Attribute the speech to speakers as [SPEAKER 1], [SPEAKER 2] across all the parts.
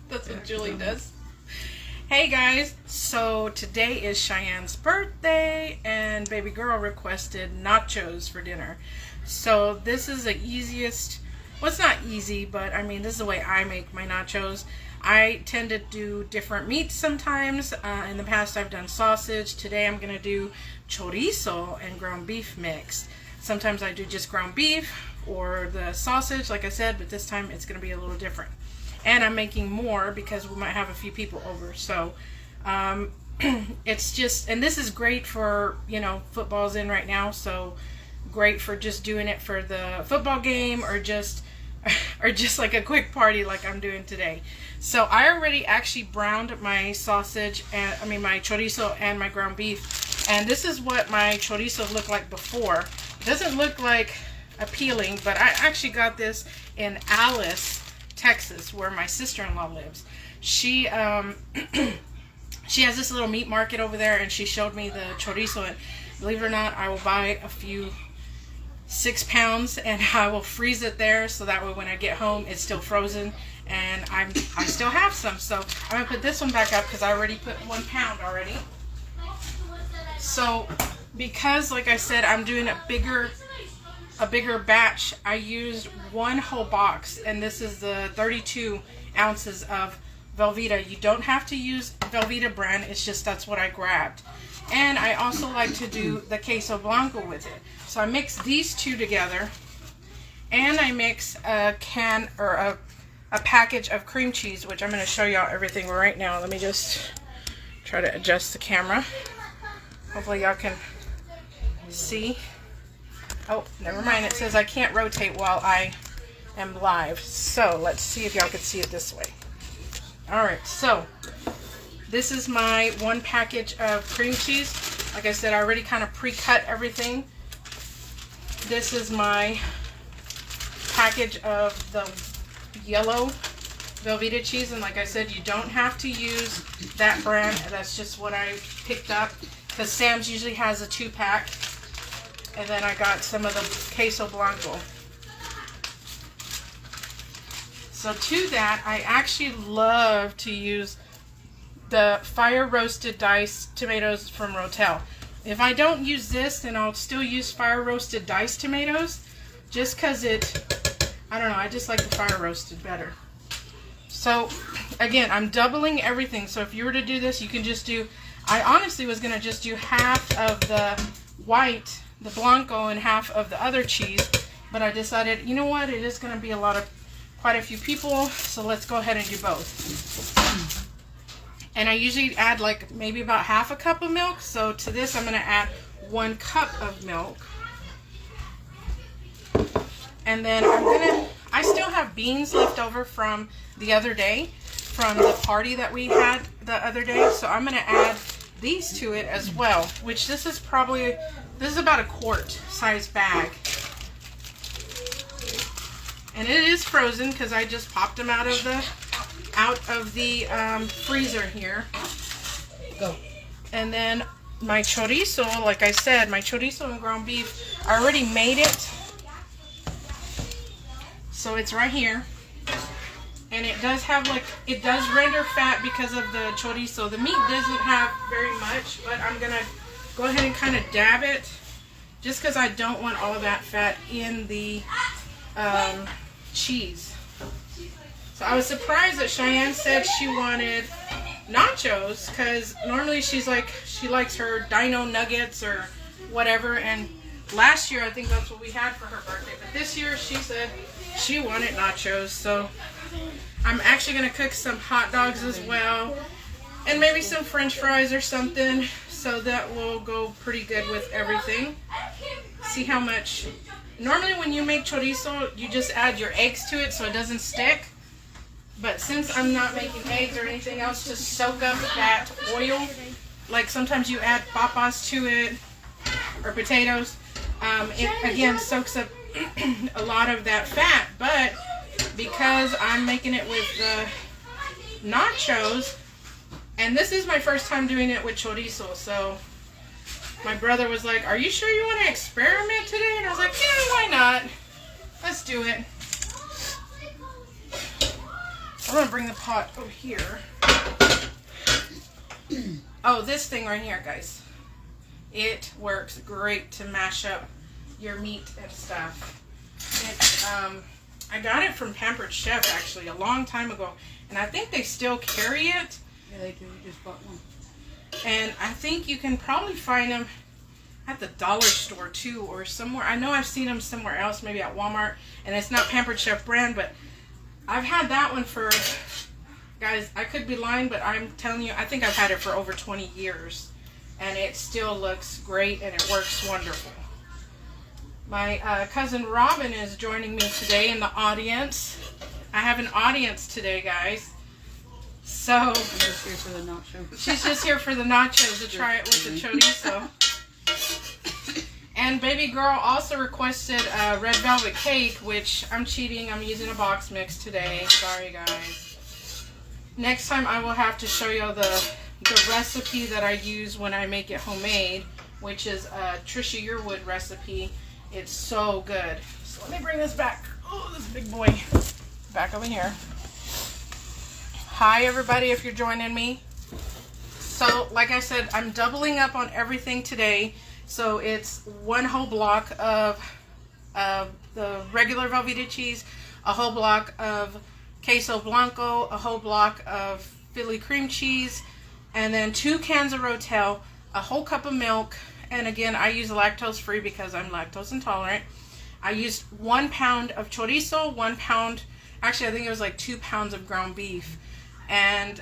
[SPEAKER 1] That's what Julie does. Hey guys, so today is Cheyenne's birthday and baby girl requested nachos for dinner. So this is the easiest, well it's not easy, but I mean this is the way I make my nachos. I tend to do different meats sometimes. In the past I've done sausage. Today I'm going to do chorizo and ground beef mix. Sometimes I do just ground beef or the sausage like I said, but this time it's going to be a little different. And I'm making more because we might have a few people over. So it's just, and this is great for, you know, football's in right now. So great for just doing it for the football game or just like a quick party like I'm doing today. So I already actually browned my sausage and my chorizo and my ground beef. And this is what my chorizo looked like before. It doesn't look like appealing, but I actually got this in Alice, Texas, where my sister-in-law lives. She she has this little meat market over there, and she showed me the chorizo, and believe it or not, I will buy a few 6 pounds and I will freeze it there so that way when I get home it's still frozen and I still have some. So I'm gonna put this one back up because I already put 1 pound already. So because like I said I'm doing a bigger batch, I used 1 whole box, and this is the 32 ounces of Velveeta. You don't have to use Velveeta brand, it's just that's what I grabbed. And I also like to do the queso Blanco with it. So I mix these two together, and I mix a can or a package of cream cheese, which I'm going to show y'all everything right now. Let me just try to adjust the camera. Hopefully y'all can see. Oh, never mind. It says I can't rotate while I am live. So let's see if y'all can see it this way. Alright, so this is my 1 package of cream cheese. Like I said, I already kind of pre-cut everything. This is my package of the yellow Velveeta cheese. And like I said, you don't have to use that brand. That's just what I picked up. Because Sam's usually has a 2-pack. And then I got some of the queso Blanco. So to that, I actually love to use the fire roasted diced tomatoes from Rotel. If I don't use this, then I'll still use fire roasted diced tomatoes. Just because I don't know, I just like the fire roasted better. So again, I'm doubling everything. So if you were to do this, you can just do, I honestly was going to just do half of the white, the Blanco, and half of the other cheese, but I decided, you know what, it is going to be quite a few people, so let's go ahead and do both. And I usually add like maybe about half a cup of milk, so to this I'm going to add 1 cup of milk. And then I still have beans left over from the other day, from the party that we had the other day, so I'm going to add these to it as well, which this is about a quart size bag. And it is frozen because I just popped them out of the freezer here. Go. And then my chorizo, like I said, my chorizo and ground beef, I already made it. So it's right here. And it does have it does render fat because of the chorizo. The meat doesn't have very much, but I'm going to go ahead and kind of dab it just because I don't want all of that fat in the cheese. So I was surprised that Cheyenne said she wanted nachos because normally she likes her dino nuggets or whatever, and last year I think that's what we had for her birthday, but this year she said she wanted nachos. So I'm actually going to cook some hot dogs as well and maybe some french fries or something, so that will go pretty good with everything. See how much. Normally when you make chorizo, you just add your eggs to it so it doesn't stick. But since I'm not making eggs or anything else to soak up that oil, like sometimes you add papas to it or potatoes, it again soaks up a lot of that fat. But because I'm making it with the nachos, and this is my first time doing it with chorizo, so my brother was like, "Are you sure you want to experiment today?" And I was like, "Yeah, why not? Let's do it." I'm gonna bring the pot over here. Oh, this thing right here, guys. It works great to mash up your meat and stuff. It's, I got it from Pampered Chef actually a long time ago, and I think they still carry it.
[SPEAKER 2] Yeah, they do. We just bought one.
[SPEAKER 1] And I think you can probably find them at the dollar store too, or somewhere. I know I've seen them somewhere else, maybe at Walmart, and it's not Pampered Chef brand, but I've had that one for, guys, I could be lying, but I'm telling you, I think I've had it for over 20 years, and it still looks great, and it works wonderful. My cousin Robin is joining me today in the audience. I have an audience today, guys. So
[SPEAKER 2] I'm just here for the nachos.
[SPEAKER 1] She's just here for the nachos to try it with the chorizo. And baby girl also requested a red velvet cake, which I'm cheating. I'm using a box mix today. Sorry, guys. Next time I will have to show you the recipe that I use when I make it homemade, which is a Trisha Yearwood recipe. It's so good. So let me bring this back. Oh, this big boy. Back over here. Hi, everybody, if you're joining me. So, like I said, I'm doubling up on everything today. So it's one whole block of the regular Velveeta cheese, a whole block of queso Blanco, a whole block of Philly cream cheese, and then 2 cans of rotel, a whole cup of milk, and again, I use lactose free because I'm lactose intolerant. I used 1 pound of chorizo, 1 pound, actually I think it was like 2 pounds of ground beef, and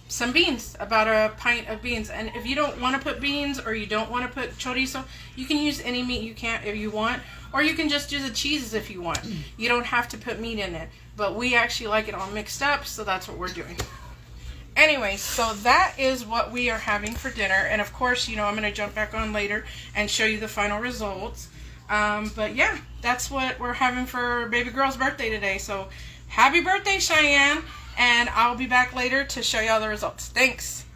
[SPEAKER 1] some beans, about a pint of beans. And if you don't want to put beans or you don't want to put chorizo, you can use any meat you can if you want, or you can just do the cheeses if you want. You don't have to put meat in it, but we actually like it all mixed up, so that's what we're doing. Anyway, so that is what we are having for dinner, and of course, you know, I'm going to jump back on later and show you the final results. But yeah, that's what we're having for baby girl's birthday today. So happy birthday, Cheyenne. And I'll be back later to show you all the results. Thanks.